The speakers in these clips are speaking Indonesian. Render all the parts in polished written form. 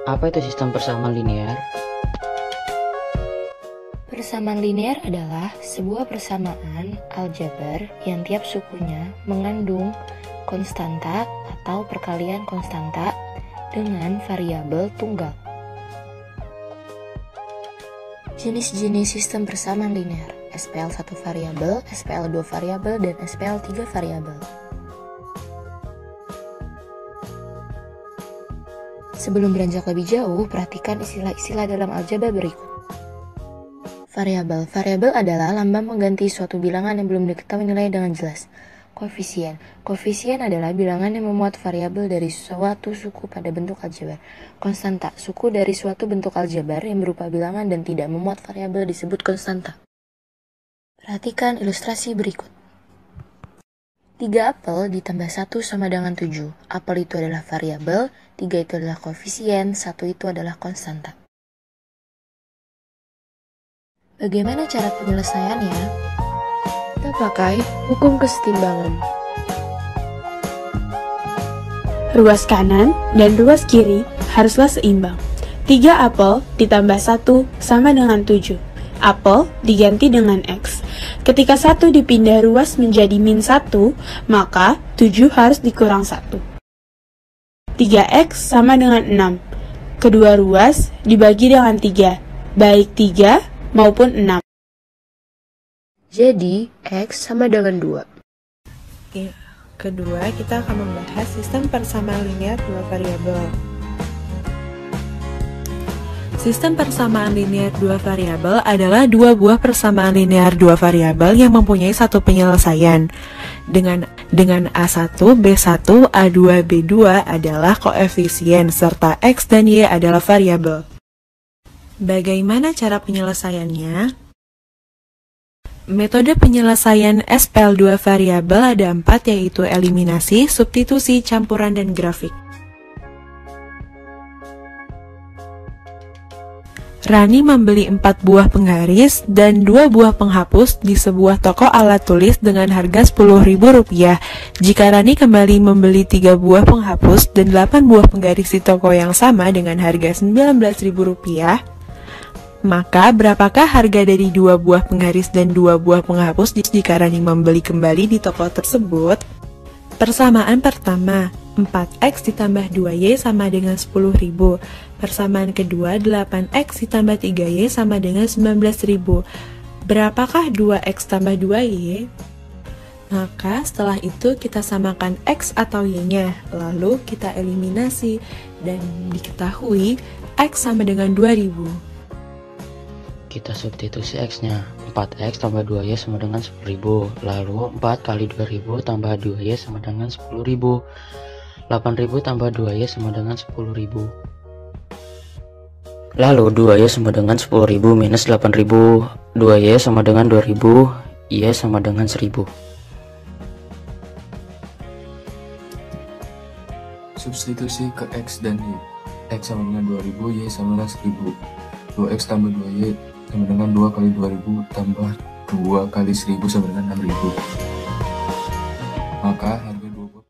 Apa itu sistem persamaan linear? Persamaan linear adalah sebuah persamaan aljabar yang tiap sukunya mengandung konstanta atau perkalian konstanta dengan variabel tunggal. Jenis-jenis sistem persamaan linear: SPL 1 variabel, SPL 2 variabel, dan SPL 3 variabel. Sebelum beranjak lebih jauh, perhatikan istilah-istilah dalam aljabar berikut. Variabel. Variabel adalah lambang pengganti suatu bilangan yang belum diketahui nilai dengan jelas. Koefisien. Koefisien adalah bilangan yang memuat variabel dari suatu suku pada bentuk aljabar. Konstanta. Suku dari suatu bentuk aljabar yang berupa bilangan dan tidak memuat variabel disebut konstanta. Perhatikan ilustrasi berikut. 3 apel ditambah 1 sama dengan 7. Apel itu adalah variabel, 3 itu adalah koefisien, 1 itu adalah konstanta. Bagaimana cara penyelesaiannya? Kita pakai hukum kesetimbangan. Ruas kanan dan ruas kiri haruslah seimbang. 3 apel ditambah 1 sama dengan 7. Apel diganti dengan X. Ketika 1 dipindah ruas menjadi min 1, maka 7 harus dikurang 1. 3X sama dengan 6. Kedua ruas dibagi dengan 3, baik 3 maupun 6. Jadi, X sama dengan 2. Kedua, kita akan membahas sistem persamaan linear dua variabel. Sistem persamaan linear dua variabel adalah dua buah persamaan linear dua variabel yang mempunyai satu penyelesaian. Dengan A1, B1, A2, B2 adalah koefisien, serta X dan Y adalah variabel. Bagaimana cara penyelesaiannya? Metode penyelesaian SPL2 variabel ada 4, yaitu eliminasi, substitusi, campuran, dan grafik. Rani membeli 4 buah penggaris dan 2 buah penghapus di sebuah toko alat tulis dengan harga Rp10.000. Jika Rani kembali membeli 3 buah penghapus dan 8 buah penggaris di toko yang sama dengan harga Rp19.000, maka berapakah harga dari 2 buah penggaris dan 2 buah penghapus jika Rani membeli kembali di toko tersebut? Persamaan pertama, 4X ditambah 2Y sama dengan 10.000. Persamaan kedua, 8X ditambah 3Y sama dengan 19.000. Berapakah 2X tambah 2Y? Maka setelah itu kita samakan X atau Y-nya, lalu kita eliminasi, dan diketahui X sama dengan 2000. Kita substitusi X-nya. 4X tambah 2Y sama dengan 10.000. Lalu 4 kali 2.000 tambah 2Y sama dengan 10.000. 8.000 tambah 2Y sama dengan 10.000. Lalu 2Y sama dengan 10.000 minus 8.000. 2Y sama dengan 2.000. Y sama dengan 1.000. Substitusi ke X dan Y. X sama dengan 2000, Y sama dengan 1000. 2X tambah 2Y sama dengan 2 kali 2000 tambah 2 kali 1000 sama dengan 6000. Maka harga 20.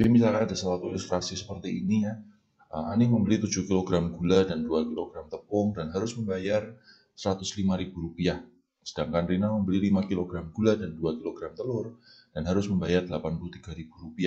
Jadi misalkan ada suatu ilustrasi seperti ini ya. Ani membeli 7 kg gula dan 2 kg tepung dan harus membayar Rp105.000. Sedangkan Rina membeli 5 kg gula dan 2 kg telur dan harus membayar Rp83.000.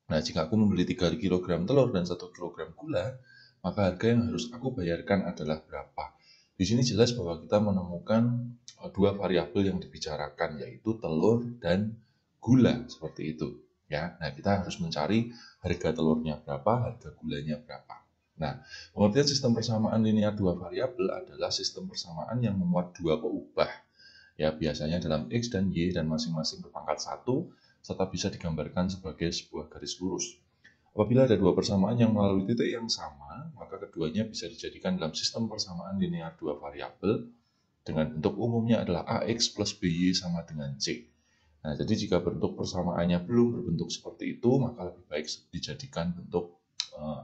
Nah, jika aku membeli 3 kg telur dan 1 kg gula, maka harga yang harus aku bayarkan adalah berapa? Di sini jelas bahwa kita menemukan dua variabel yang dibicarakan, yaitu telur dan gula, seperti itu. Ya, nah kita harus mencari harga telurnya berapa, harga gulanya berapa. Nah, pengertian sistem persamaan linear dua variabel adalah sistem persamaan yang memuat dua peubah. Ya, biasanya dalam X dan Y dan masing-masing berpangkat 1, serta bisa digambarkan sebagai sebuah garis lurus. Apabila ada dua persamaan yang melalui titik yang sama, maka keduanya bisa dijadikan dalam sistem persamaan linear dua variabel dengan bentuk umumnya adalah AX plus BY sama dengan C. Nah, jadi jika bentuk persamaannya belum berbentuk seperti itu, maka lebih baik dijadikan bentuk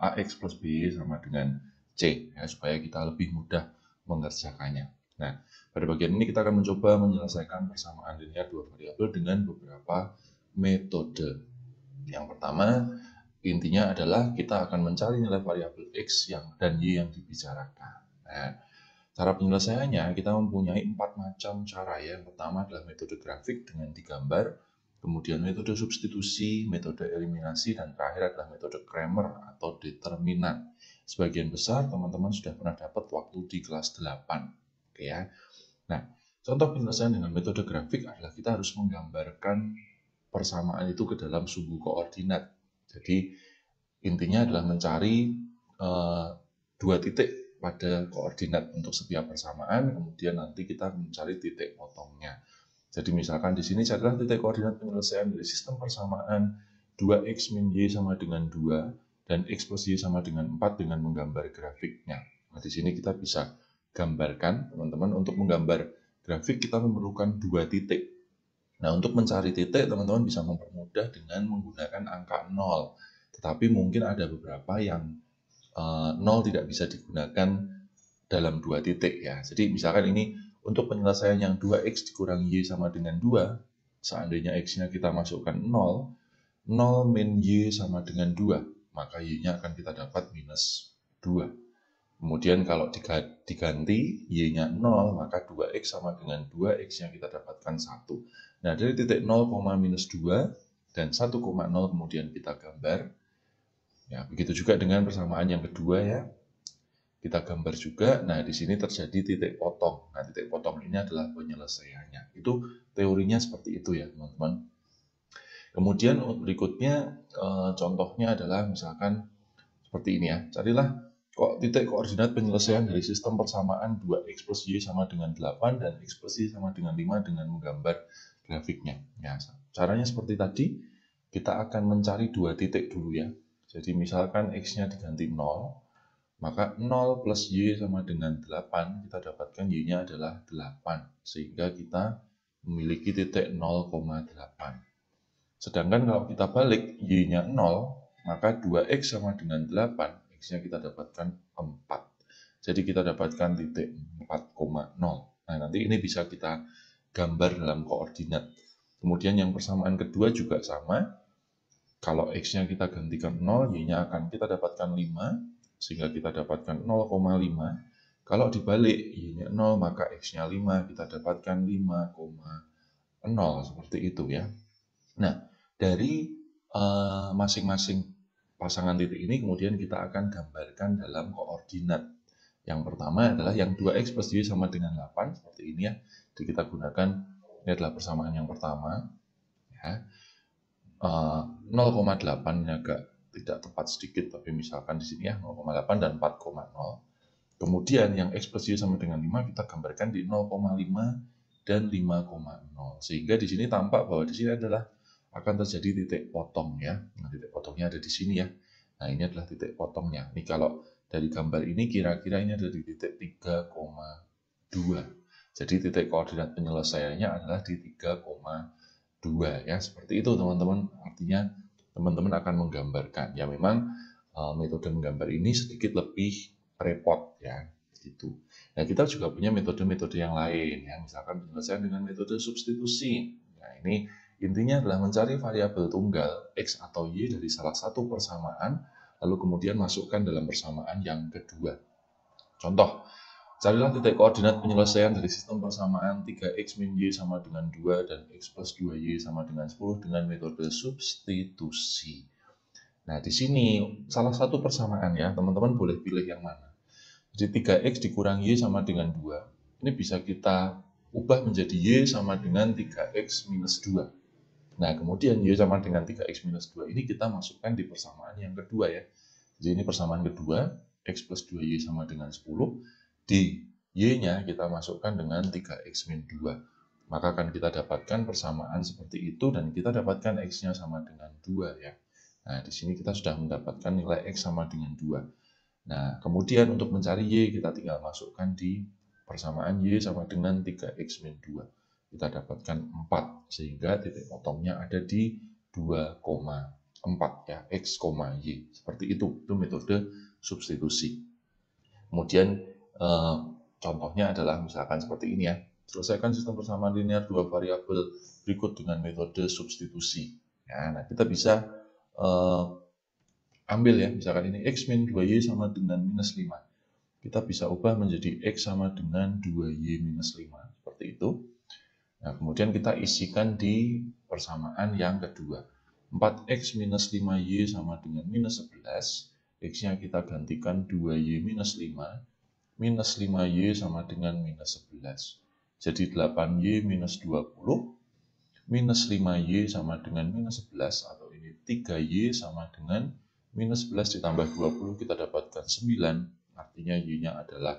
AX plus BY sama dengan C, ya, supaya kita lebih mudah mengerjakannya. Nah, pada bagian ini kita akan mencoba menyelesaikan persamaan linear dua variabel dengan beberapa metode. Yang pertama, intinya adalah kita akan mencari nilai variabel X dan Y yang dibicarakan. Nah, cara penyelesaiannya kita mempunyai 4 macam cara ya. Yang pertama adalah metode grafik dengan digambar, kemudian metode substitusi, metode eliminasi, dan terakhir adalah metode Cramer atau determinan. Sebagian besar teman-teman sudah pernah dapat waktu di kelas 8. Oke ya. Nah, contoh penyelesaian dengan metode grafik adalah kita harus menggambarkan persamaan itu ke dalam sumbu koordinat. Jadi intinya adalah mencari 2 titik pada koordinat untuk setiap persamaan, kemudian nanti kita mencari titik potongnya. Jadi misalkan di sini adalah titik koordinat penyelesaian dari sistem persamaan 2x min y sama dengan 2 dan x plus y sama dengan 4 dengan menggambar grafiknya. Nah, di sini kita bisa gambarkan, teman-teman, untuk menggambar grafik kita memerlukan 2 titik. Nah, untuk mencari titik, teman-teman bisa mempermudah dengan menggunakan angka 0. Tetapi mungkin ada beberapa yang 0 tidak bisa digunakan dalam 2 titik ya. Jadi misalkan ini untuk penyelesaian yang 2x dikurangi y sama dengan 2, seandainya x-nya kita masukkan 0, 0 min y sama dengan 2, maka y-nya akan kita dapat minus 2. Kemudian kalau diganti y-nya 0, maka 2x sama dengan 2x yang kita dapatkan 1. Nah, dari titik 0, minus 2 dan 1,0 kemudian kita gambar. Ya, begitu juga dengan persamaan yang kedua ya. Kita gambar juga. Nah, di sini terjadi titik potong. Nah, titik potong ini adalah penyelesaiannya. Itu teorinya seperti itu ya, teman-teman. Kemudian berikutnya contohnya adalah misalkan seperti ini ya. Carilah titik koordinat penyelesaian dari sistem persamaan 2x plus y sama dengan 8 dan x plus y sama dengan 5 dengan menggambar grafiknya. Ya, caranya seperti tadi, kita akan mencari 2 titik dulu ya. Jadi misalkan x-nya diganti 0, maka 0 plus y sama dengan 8, kita dapatkan y-nya adalah 8. Sehingga kita memiliki titik 0,8. Sedangkan kalau kita balik y-nya 0, maka 2x sama dengan 8, x-nya kita dapatkan 4. Jadi kita dapatkan titik 4,0. Nah, nanti ini bisa kita gambar dalam koordinat. Kemudian yang persamaan kedua juga sama. Kalau x-nya kita gantikan 0, y-nya akan kita dapatkan 5, sehingga kita dapatkan 0,5. Kalau dibalik, y-nya 0, maka x-nya 5, kita dapatkan 5,0, seperti itu ya. Nah, dari masing-masing pasangan titik ini kemudian kita akan gambarkan dalam koordinat. Yang pertama adalah yang 2x plus y sama dengan 8, seperti ini ya. Jadi kita gunakan, ini adalah persamaan yang pertama. Ya. 0,8 ini agak tidak tepat sedikit, tapi misalkan di sini ya 0,8 dan 4,0. Kemudian yang x plus y sama dengan 5 kita gambarkan di 0,5 dan 5,0. Sehingga di sini tampak bahwa di sini adalah akan terjadi titik potong ya. Nah, titik potongnya ada di sini ya. Nah, ini adalah titik potongnya. Ini kalau dari gambar ini kira-kira ini ada di titik 3,2. Jadi titik koordinat penyelesaiannya adalah di 3,2 ya. Seperti itu teman-teman. Artinya teman-teman akan menggambarkan. Ya memang metode menggambar ini sedikit lebih repot ya. Gitu. Nah, kita juga punya metode-metode yang lain ya. Misalkan penyelesaian dengan metode substitusi. Nah, ini intinya adalah mencari variabel tunggal x atau y dari salah satu persamaan, lalu kemudian masukkan dalam persamaan yang kedua. Contoh, carilah titik koordinat penyelesaian dari sistem persamaan 3x min y sama dengan 2 dan x plus 2y sama dengan 10 dengan metode substitusi. Nah, di sini salah satu persamaan ya, teman-teman boleh pilih yang mana. Jadi 3x dikurangi y sama dengan 2, ini bisa kita ubah menjadi y sama dengan 3x minus 2. Nah, kemudian y sama dengan 3x minus 2 ini kita masukkan di persamaan yang kedua ya. Jadi ini persamaan kedua, x plus 2y sama dengan 10. Di y-nya kita masukkan dengan 3x min 2. Maka akan kita dapatkan persamaan seperti itu dan kita dapatkan x-nya sama dengan 2 ya. Nah, di sini kita sudah mendapatkan nilai x sama dengan 2. Nah, kemudian untuk mencari y kita tinggal masukkan di persamaan y sama dengan 3x min 2. Kita dapatkan 4, sehingga titik potongnya ada di 2,4 ya, x, y. Seperti itu metode substitusi. Kemudian contohnya adalah misalkan seperti ini ya. Selesaikan sistem persamaan linear 2 variabel berikut dengan metode substitusi. Ya, nah kita bisa ambil ya, misalkan ini X min 2Y sama dengan minus 5. Kita bisa ubah menjadi X sama dengan 2Y minus 5, seperti itu. Nah, kemudian kita isikan di persamaan yang kedua. 4X minus 5Y sama dengan minus 11. X-nya kita gantikan 2Y minus 5. Minus 5Y sama dengan minus 11. Jadi 8Y minus 20. Minus 5Y sama dengan minus 11. Atau ini 3Y sama dengan minus 11 ditambah 20. Kita dapatkan 9. Artinya Y-nya adalah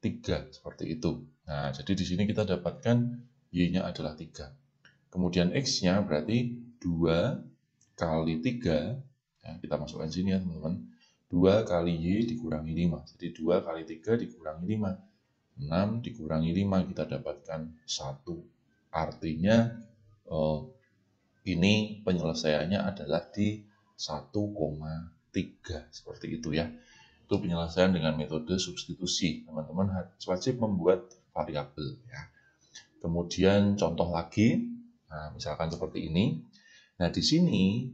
3. Seperti itu. Nah, jadi di sini kita dapatkan Y-nya adalah 3. Kemudian X-nya berarti 2 kali 3. Ya, kita masukkan sini ya teman-teman. 2 kali Y dikurangi 5. Jadi 2 kali 3 dikurangi 5. 6 dikurangi 5 kita dapatkan 1. Artinya ini penyelesaiannya adalah di 1,3. Seperti itu ya. Itu penyelesaian dengan metode substitusi. Teman-teman wajib membuat variabel ya. Kemudian contoh lagi, nah, misalkan seperti ini. Nah, di sini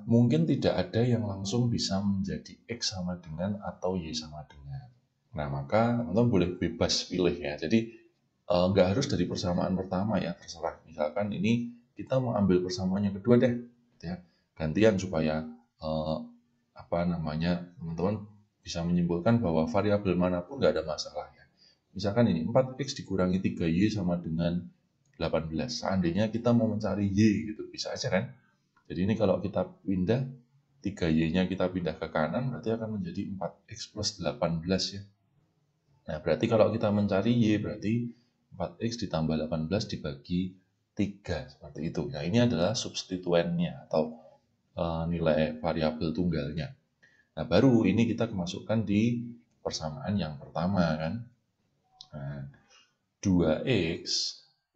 mungkin tidak ada yang langsung bisa menjadi X sama dengan atau Y sama dengan. Nah, maka teman-teman boleh bebas pilih ya. Jadi nggak harus dari persamaan pertama ya, terserah. Misalkan ini kita mau ambil persamaan yang kedua deh, ya. Gantian supaya teman-teman bisa menyimpulkan bahwa variabel manapun nggak ada masalah ya. Misalkan ini 4X dikurangi 3Y sama dengan 18. Seandainya kita mau mencari Y gitu, bisa aja kan? Jadi ini kalau kita pindah 3Y-nya kita pindah ke kanan berarti akan menjadi 4X plus 18 ya. Nah, berarti kalau kita mencari Y berarti 4X ditambah 18 dibagi 3 seperti itu. Nah, ini adalah substituennya atau nilai variabel tunggalnya. Nah, baru ini kita masukkan di persamaan yang pertama kan. Nah, 2X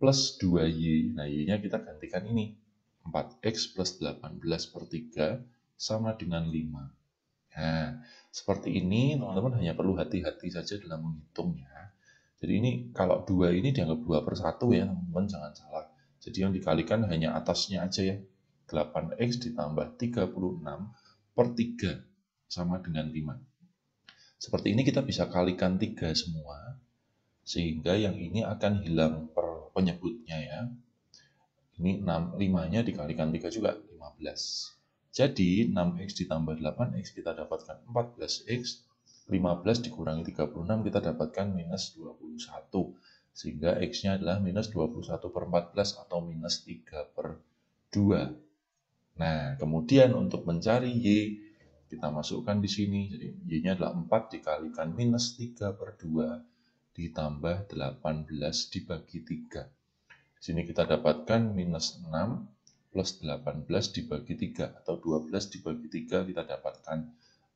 plus 2Y, nah Y-nya kita gantikan ini. 4X plus 18 per 3 sama dengan 5. Nah, seperti ini teman-teman hanya perlu hati-hati saja dalam menghitungnya. Jadi ini kalau 2 ini dianggap 2 per 1 ya teman-teman, jangan salah. Jadi yang dikalikan hanya atasnya aja ya. 8X ditambah 36 per 3 sama dengan 5. Seperti ini kita bisa kalikan 3 semua. Sehingga yang ini akan hilang per penyebutnya ya. Ini 5-nya dikalikan 3 juga, 15. Jadi 6X ditambah 8X kita dapatkan 14X. 15 dikurangi 36 kita dapatkan minus 21. Sehingga X-nya adalah minus 21 per 14 atau minus 3 per 2. Nah, kemudian untuk mencari Y, kita masukkan di sini. Jadi Y-nya adalah 4 dikalikan minus 3 per 2. Ditambah 18 dibagi 3. Di sini kita dapatkan minus 6 plus 18 dibagi 3 atau 12 dibagi 3 kita dapatkan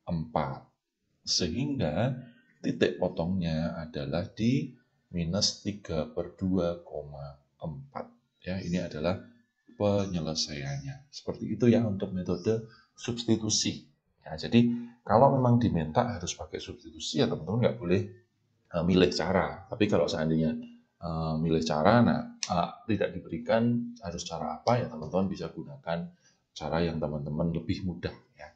4. Sehingga titik potongnya adalah di minus 3 per 2,4. Ya, ini adalah penyelesaiannya. Seperti itu ya untuk metode substitusi. Ya, jadi kalau memang diminta harus pakai substitusi ya teman-teman nggak boleh milih cara. Tapi kalau seandainya milih cara, tidak diberikan harus cara apa ya teman-teman bisa gunakan cara yang teman-teman lebih mudah ya.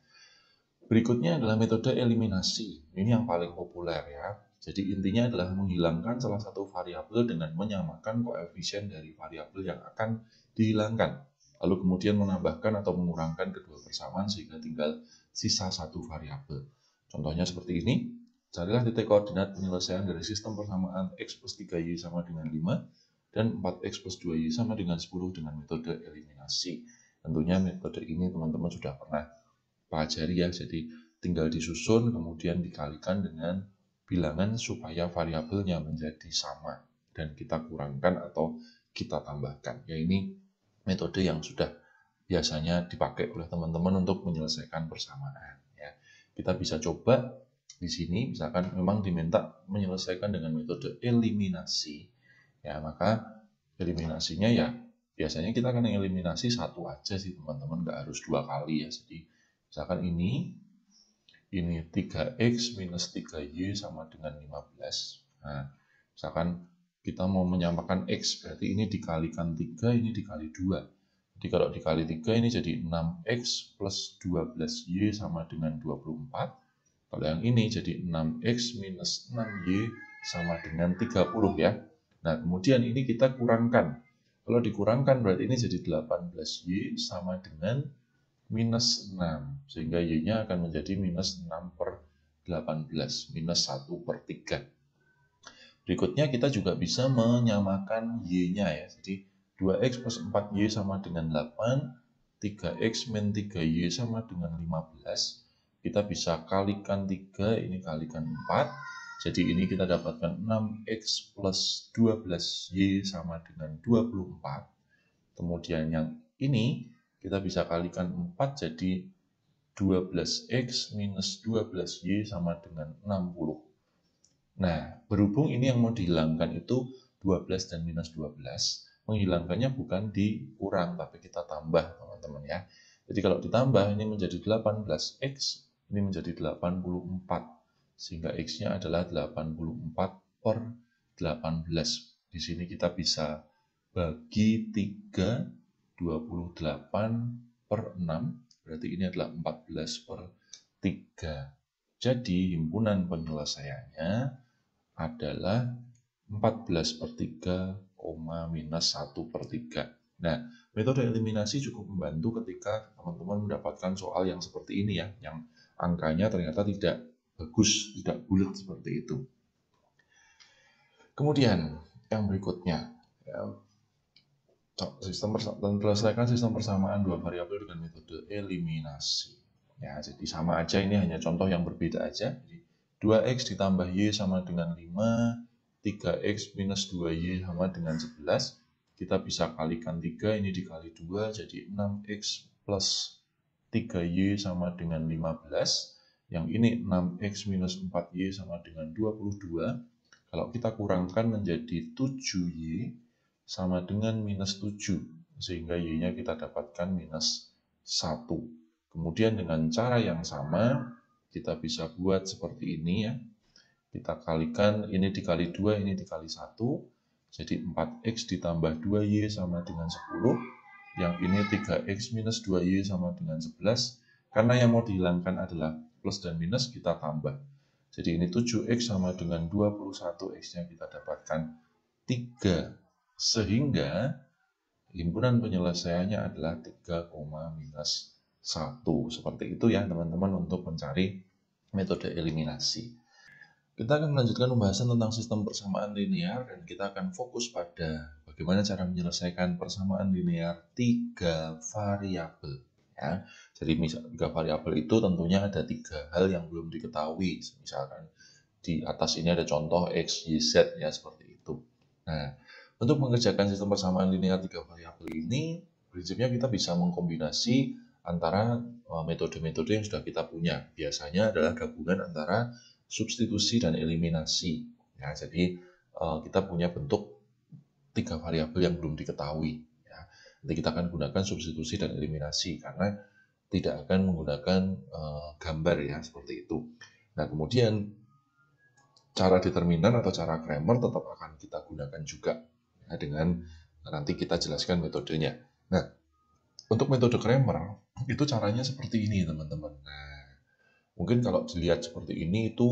Berikutnya adalah metode eliminasi. Ini yang paling populer ya. Jadi intinya adalah menghilangkan salah satu variabel dengan menyamakan koefisien dari variabel yang akan dihilangkan. Lalu kemudian menambahkan atau mengurangkan kedua persamaan sehingga tinggal sisa satu variabel. Contohnya seperti ini. Carilah titik koordinat penyelesaian dari sistem persamaan X plus 3Y sama dengan 5 dan 4X plus 2Y sama dengan 10 dengan metode eliminasi. Tentunya metode ini teman-teman sudah pernah pelajari ya, jadi tinggal disusun kemudian dikalikan dengan bilangan supaya variabelnya menjadi sama dan kita kurangkan atau kita tambahkan. Ya, ini metode yang sudah biasanya dipakai oleh teman-teman untuk menyelesaikan persamaan. Ya, kita bisa coba di sini, misalkan memang diminta menyelesaikan dengan metode eliminasi, ya maka eliminasinya ya biasanya kita akan eliminasi satu aja sih teman-teman, nggak harus 2 kali ya. Jadi misalkan ini 3X minus 3Y sama dengan 15. Nah, misalkan kita mau menyamakan X, berarti ini dikalikan 3, ini dikali 2. Jadi Jadi kalau dikali 3 ini jadi 6x plus 12y sama dengan 24. Kalau yang ini jadi 6x minus 6y sama dengan 30 ya. Nah, kemudian ini kita kurangkan. Kalau dikurangkan berarti ini jadi 18y sama dengan minus 6. Sehingga y-nya akan menjadi minus 6 per 18, minus 1 per 3. Berikutnya kita juga bisa menyamakan y-nya ya. Jadi 2x plus 4y sama dengan 8, 3x min 3y sama dengan 15. Kita bisa kalikan 3, ini kalikan 4. Jadi ini kita dapatkan 6x plus 12y sama dengan 24. Kemudian yang ini kita bisa kalikan 4, jadi 12x minus 12y sama dengan 60. Nah, berhubung ini yang mau dihilangkan itu 12 dan minus 12, menghilangkannya bukan dikurang, tapi kita tambah, teman-teman ya. Jadi kalau ditambah, ini menjadi 18x, ini menjadi 84. Sehingga x-nya adalah 84 per 18. Di sini kita bisa bagi 3, 28 per 6, berarti ini adalah 14 per 3. Jadi himpunan penyelesaiannya adalah 14 per 3, minus 1 per 3. Nah, metode eliminasi cukup membantu ketika teman-teman mendapatkan soal yang seperti ini ya, yang angkanya ternyata tidak bagus, tidak bulat seperti itu. Kemudian yang berikutnya, ya, selesaikan sistem persamaan dua variabel dengan metode eliminasi. Ya, jadi sama aja, ini hanya contoh yang berbeda aja. Jadi 2x ditambah y sama dengan 5, 3x minus 2y sama dengan 11. Kita bisa kalikan 3, ini dikali 2, jadi 6x plus 3y sama dengan 15. Yang ini 6x minus 4y sama dengan 22. Kalau kita kurangkan menjadi 7y sama dengan minus 7. Sehingga y-nya kita dapatkan minus 1. Kemudian dengan cara yang sama, kita bisa buat seperti ini ya. Kita kalikan, ini dikali 2, ini dikali 1. Jadi 4x ditambah 2y sama dengan 10. Yang ini 3x minus 2y sama dengan 11. Karena yang mau dihilangkan adalah plus dan minus, kita tambah. Jadi ini 7x sama dengan 21x-nya kita dapatkan 3. Sehingga himpunan penyelesaiannya adalah 3, minus 1. Seperti itu ya teman-teman untuk mencari metode eliminasi. Kita akan melanjutkan pembahasan tentang sistem persamaan linear dan kita akan fokus pada bagaimana cara menyelesaikan persamaan linear 3 variabel. Ya. Jadi misal 3 variabel itu tentunya ada 3 hal yang belum diketahui. Misalkan di atas ini ada contoh x, y, z ya seperti itu. Nah, untuk mengerjakan sistem persamaan linear 3 variabel ini, prinsipnya kita bisa mengkombinasi antara metode-metode yang sudah kita punya. Biasanya adalah gabungan antara substitusi dan eliminasi. Ya, jadi kita punya bentuk 3 variabel yang belum diketahui. Ya. Nanti kita akan gunakan substitusi dan eliminasi karena tidak akan menggunakan gambar ya seperti itu. Nah, kemudian cara determinan atau cara Cramer tetap akan kita gunakan juga ya, dengan nanti kita jelaskan metodenya. Nah, untuk metode Cramer itu caranya seperti ini teman-teman. Nah, mungkin kalau dilihat seperti ini itu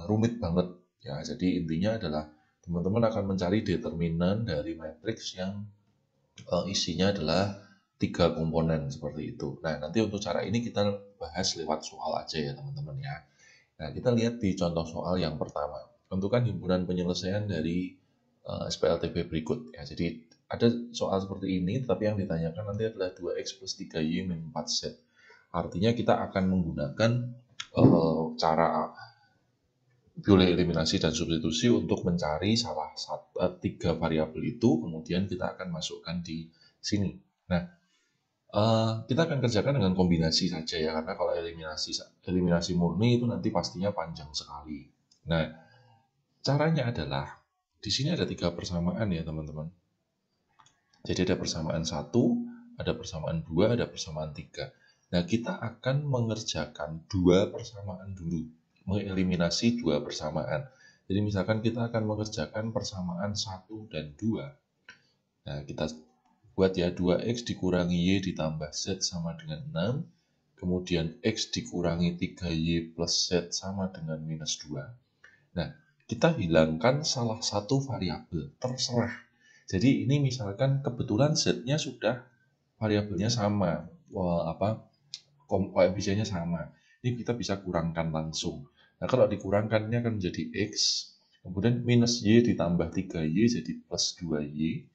rumit banget ya. Jadi intinya adalah teman-teman akan mencari determinan dari matriks yang isinya adalah 3 komponen seperti itu. Nah, nanti untuk cara ini kita bahas lewat soal aja ya teman-teman ya. Nah, kita lihat di contoh soal yang pertama. Tentukan himpunan penyelesaian dari SPLTB berikut ya. Jadi ada soal seperti ini, tapi yang ditanyakan nanti adalah 2x plus 3y min 4z. Artinya kita akan menggunakan cara boleh eliminasi dan substitusi untuk mencari salah satu 3 variabel itu, kemudian kita akan masukkan di sini. Nah, kita akan kerjakan dengan kombinasi saja ya, karena kalau eliminasi murni itu nanti pastinya panjang sekali. Nah, caranya adalah di sini ada 3 persamaan ya teman-teman. Jadi ada persamaan 1, ada persamaan 2, ada persamaan 3. Nah, kita akan mengerjakan 2 persamaan dulu, mengeliminasi 2 persamaan. Jadi misalkan kita akan mengerjakan persamaan 1 dan 2. Nah, kita buat ya, 2x dikurangi y ditambah z sama dengan 6, kemudian x dikurangi 3y plus z sama dengan minus 2. Nah, kita hilangkan salah satu variabel, terserah. Jadi ini misalkan kebetulan z-nya sudah variabelnya sama, koefisiennya sama. Ini kita bisa kurangkan langsung. Nah, kalau dikurangkan ini akan menjadi x, kemudian minus y ditambah 3y jadi plus 2y.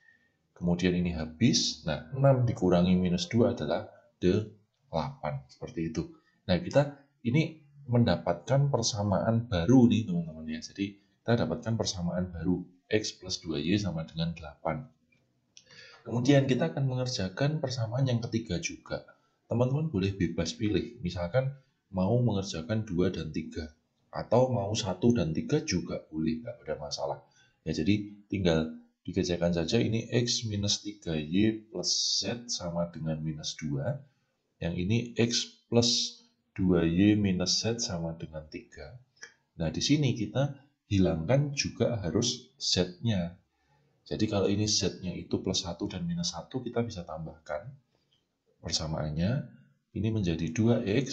Kemudian ini habis. Nah, 6 dikurangi minus 2 adalah 8. Seperti itu. Nah, kita ini mendapatkan persamaan baru nih teman-teman ya. Jadi kita dapatkan persamaan baru, x plus 2y sama dengan 8. Kemudian kita akan mengerjakan persamaan yang ketiga juga. Teman-teman boleh bebas pilih, misalkan mau mengerjakan 2 dan 3, atau mau 1 dan 3 juga boleh, nggak ada masalah. Ya, jadi tinggal dikerjakan saja, ini x minus 3y plus z sama dengan minus 2. Yang ini x plus 2y minus z sama dengan 3. Nah, di sini kita hilangkan juga harus z-nya. Jadi kalau ini z-nya itu plus 1 dan minus 1, kita bisa tambahkan persamaannya. Ini menjadi 2x,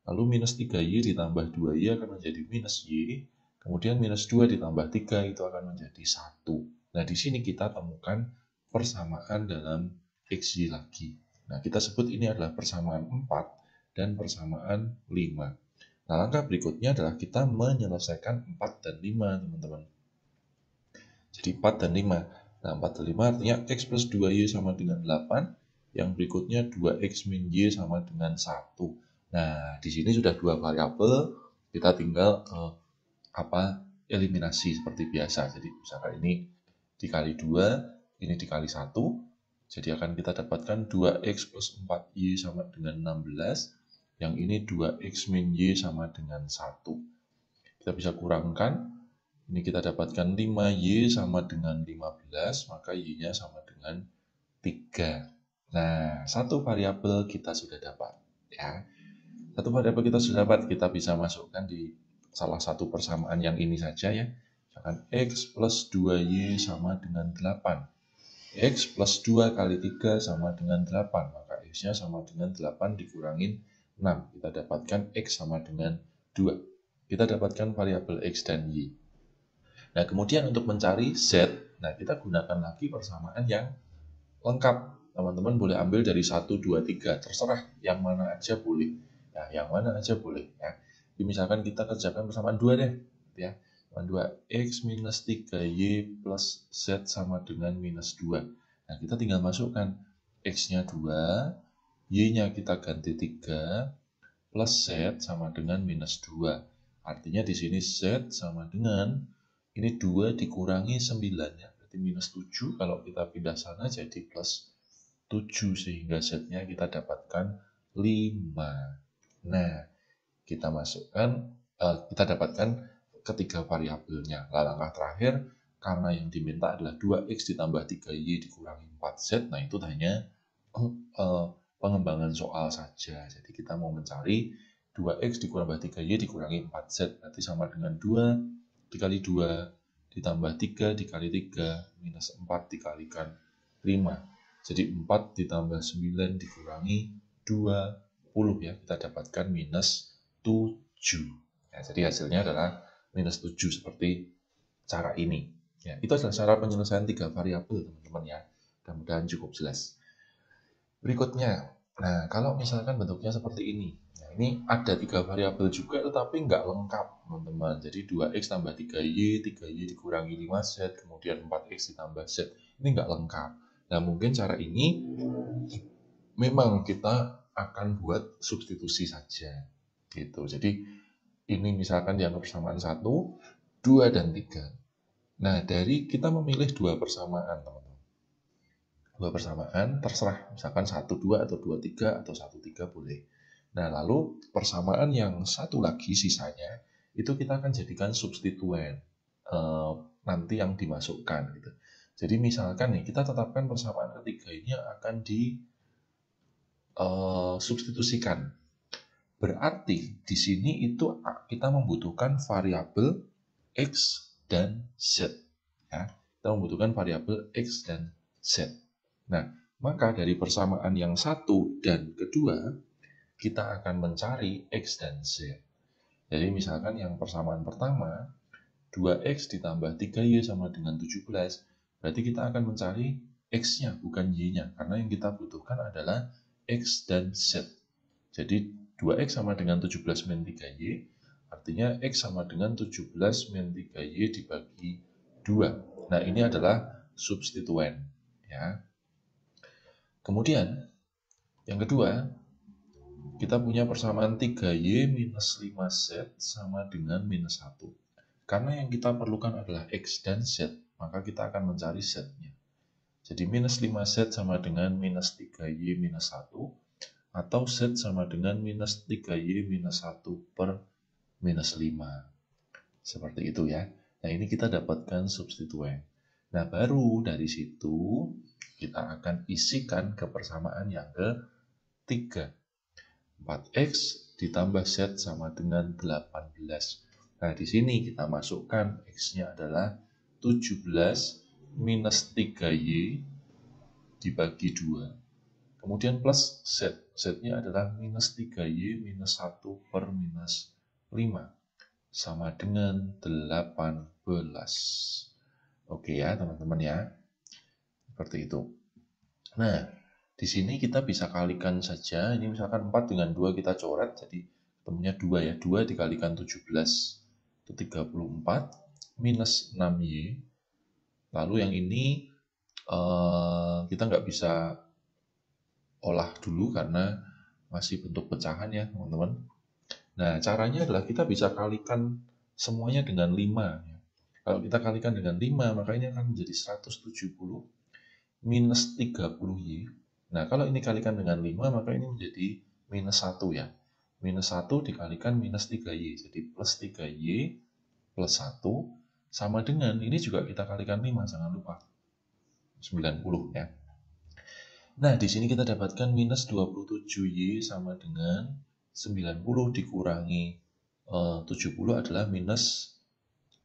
lalu minus 3y ditambah 2y akan menjadi minus y. Kemudian minus 2 ditambah 3 itu akan menjadi 1. Nah, di sini kita temukan persamaan dalam xy lagi. Nah, kita sebut ini adalah persamaan 4 dan persamaan 5. Nah, langkah berikutnya adalah kita menyelesaikan 4 dan 5, teman-teman. Jadi 4 dan 5. Nah, 4 dan 5 artinya x plus 2y sama dengan 8. Yang berikutnya 2x min y sama dengan 1. Nah, di sini sudah dua variabel. Kita tinggal eliminasi seperti biasa. Jadi misalkan ini dikali 2, ini dikali 1. Jadi akan kita dapatkan 2x plus 4y sama dengan 16. Yang ini 2x min y sama dengan 1. Kita bisa kurangkan. Ini kita dapatkan 5y sama dengan 15, maka y-nya sama dengan 3. Nah, satu variabel kita sudah dapat. Ya. Satu variabel kita sudah dapat, kita bisa masukkan di salah satu persamaan yang ini saja ya. Misalkan x plus 2y sama dengan 8. X plus 2 kali 3 sama dengan 8, maka x-nya sama dengan 8 dikurangin 6. Kita dapatkan x sama dengan 2. Kita dapatkan variabel x dan y. Nah, kemudian untuk mencari z, nah kita gunakan lagi persamaan yang lengkap. Teman-teman boleh ambil dari 1, 2, 3, terserah yang mana aja boleh. Nah, yang mana aja boleh ya. Jadi, misalkan kita kerjakan persamaan 2 deh, ya. Persamaan 2x minus 3y plus z sama dengan minus 2. Nah, kita tinggal masukkan x-nya 2, y-nya kita ganti 3, plus z sama dengan minus 2. Artinya di sini z sama dengan ini 2 dikurangi 9 ya, berarti minus 7. Kalau kita pindah sana jadi plus 7, sehingga z-nya kita dapatkan 5. Nah, kita masukkan, kita dapatkan ketiga variabelnya. Langkah terakhir, karena yang diminta adalah 2x ditambah 3y dikurangi 4z, nah itu hanya pengembangan soal saja. Jadi kita mau mencari 2x ditambah 3y dikurangi 4z, berarti sama dengan 2 dikali 2 ditambah 3 dikali 3 minus 4 dikalikan 5. Jadi 4 ditambah 9 dikurangi 20 ya, kita dapatkan minus 7. Ya, jadi hasilnya adalah minus 7 seperti cara ini. Ya, itu adalah cara penyelesaian 3 variabel, teman-teman ya. Mudah-mudahan cukup jelas. Berikutnya, nah kalau misalkan bentuknya seperti ini. Nah, ini ada 3 variabel juga tetapi nggak lengkap, teman-teman. Jadi 2x tambah 3y, 3y dikurangi 5z, kemudian 4x ditambah z. Ini nggak lengkap. Nah, mungkin cara ini memang kita akan buat substitusi saja. Gitu. Jadi ini misalkan dianggap persamaan 1, 2, dan 3. Nah, dari kita memilih 2 persamaan, teman-teman. 2 persamaan terserah, misalkan 1, 2, atau 2, 3, atau 1, 3 boleh. Nah, lalu persamaan yang satu lagi sisanya, itu kita akan jadikan substituen, nanti yang dimasukkan. Gitu. Jadi misalkan nih, kita tetapkan persamaan ketiga ini yang akan disubstitusikan. Berarti di sini itu kita membutuhkan variabel x dan z. Ya. Kita membutuhkan variabel x dan z. Nah, Maka dari persamaan yang satu dan kedua, kita akan mencari X dan Z. Jadi misalkan yang persamaan pertama, 2X ditambah 3Y sama dengan 17, berarti kita akan mencari X-nya, bukan Y-nya. Karena yang kita butuhkan adalah X dan Z. Jadi 2X sama dengan 17 min 3Y, artinya X sama dengan 17 min 3Y dibagi 2. Nah, ini adalah substituen. Ya. Kemudian, yang kedua, kita punya persamaan 3Y minus 5Z sama dengan minus 1. Karena yang kita perlukan adalah X dan Z, maka kita akan mencari Z-nya. Jadi minus 5Z sama dengan minus 3Y minus 1, atau Z sama dengan minus 3Y minus 1 per minus 5. Seperti itu ya. Nah, ini kita dapatkan substituen. Nah, baru dari situ kita akan isikan ke persamaan yang ketiga. 4X ditambah Z sama dengan 18. Nah, di sini kita masukkan X-nya adalah 17 minus 3Y dibagi 2. Kemudian plus Z. Z-nya adalah minus 3Y minus 1 per minus 5. Sama dengan 18. Oke ya, teman-teman ya. Seperti itu. Nah, di sini kita bisa kalikan saja. Ini misalkan 4 dengan 2 kita coret, jadi ketemunya 2 ya. 2 dikalikan 17 itu 34 minus 6Y. Lalu yang ini kita nggak bisa olah dulu karena masih bentuk pecahan ya, teman-teman. Nah, caranya adalah kita bisa kalikan semuanya dengan 5. Ya. Kalau kita kalikan dengan 5, maka ini akan menjadi 170 minus 30Y. Nah, kalau ini kalikan dengan 5, maka ini menjadi minus 1 ya. Minus 1 dikalikan minus 3Y. Jadi plus 3Y plus 1 sama dengan, ini juga kita kalikan 5, jangan lupa. 90 ya. Nah, di sini kita dapatkan minus 27Y sama dengan 90 dikurangi 70 adalah minus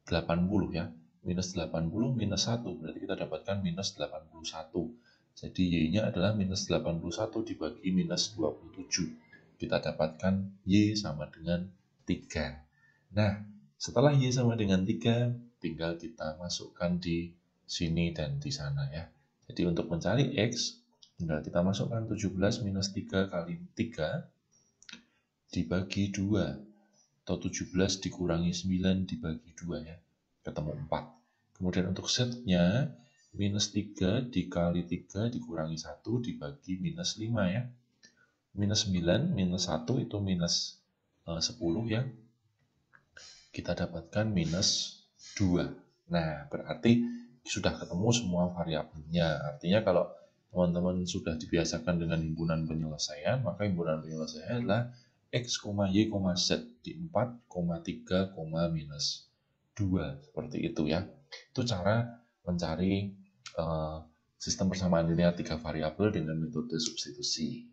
80 ya. Minus 80 minus 1, berarti kita dapatkan minus 81. Jadi Y-nya adalah minus 81 dibagi minus 27. Kita dapatkan Y sama dengan 3. Nah, setelah Y sama dengan 3, tinggal kita masukkan di sini dan di sana ya. Jadi untuk mencari X, tinggal kita masukkan 17 minus 3 kali 3 dibagi 2. Atau 17 dikurangi 9 dibagi 2 ya. Ketemu 4. Kemudian untuk Z-nya, minus 3 dikali 3 dikurangi 1 dibagi minus 5 ya. Minus 9, minus 1 itu minus 10 ya. Kita dapatkan minus 2. Nah, berarti sudah ketemu semua variabelnya. Artinya kalau teman-teman sudah dibiasakan dengan himpunan penyelesaian, maka himpunan penyelesaian adalah X, Y, Z di 4, 3, minus 2. Seperti itu ya. Itu cara mencari sistem persamaan linear 3 variabel dengan metode substitusi.